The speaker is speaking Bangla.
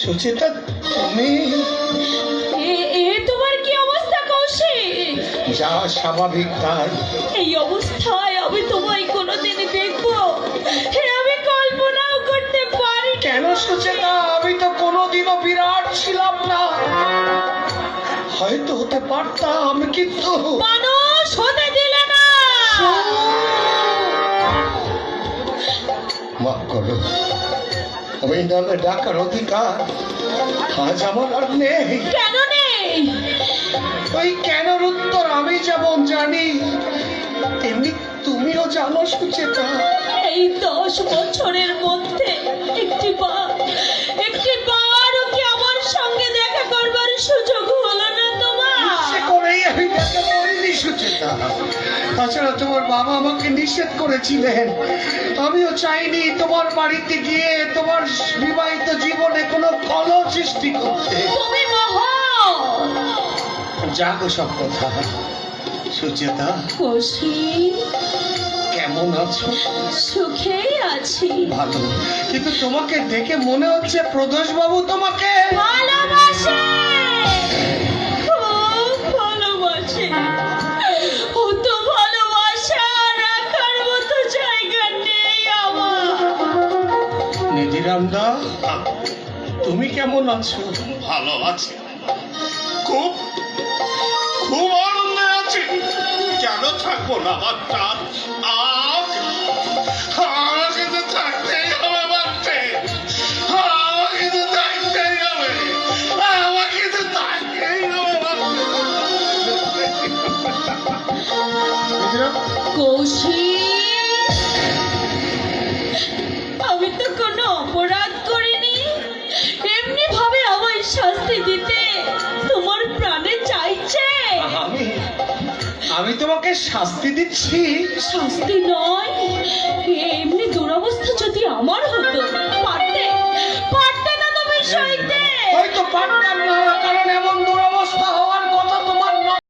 সুচেতা, তুমি তোমার কি অবস্থা কৌশিক? যা স্বাভাবিক তাই। এই অবস্থায় আমি তোমায় কোনোদিনই দেখবো আমি কল্পনাও করতে পারি। কেন সুচেতা? আমি তো কোনোদিনও বিরাট ছিলাম না। হয়তো হতে পারতাম, কিন্তু মানুষ হতে দিলে না। মাফ করো, ওই নামে ডাকার অধিকার আজ আমার আর নেই। কেন নেই? ওই কেনর উত্তর আমি যেমন জানি, তেমনি তুমিও জানো সুচেতা। এই 10 বছরের মধ্যে একটিবারও কি আমার সঙ্গে দেখা করবার সুযোগ হলো না তোমার? ইচ্ছে করেই আমি দেখা করিনি সুচেতা। তাছাড়া তোমার বাবা আমাকে নিষেধ করেছিলেন। আমিও চাইনি তোমার বাড়িতে গিয়ে তোমার বিবাহিত জীবনে কোনো কলহ সৃষ্টি করতে। তুমি মহান। যাগো সব কথা। সুচেতা, কৌশিক, কেমন আছো? সুখেই আছি। ভালো, কিন্তু তোমাকে দেখে মনে হচ্ছে প্রদোষ বাবু তোমাকে ভালোবাসে, খুব ভালোবাসে। ও তো ভালোবাসা রাখার মতো জায়গা নেই আমার। নিধিরামদা, তুমি কেমন আছো? ভালো আছি, খুব খুব আনন্দে আছি। কেন থাকবো না বাচ্চা? আমাকে তো থাকতেই হবে বাচ্চা, আমাকে তো থাকতেই হবে, আমাকে তো থাকতেই হবে। কৌশিক, আমি তো কোনো অপরাধ করিনি। এমনি ভাবে আমায় শাস্তি দিতে তোমার প্রাণে চাইছে? আমি তোমাকে শাস্তি দিচ্ছি? শাস্তি নয়, এমনি দুরবস্থা যদি আমার হতো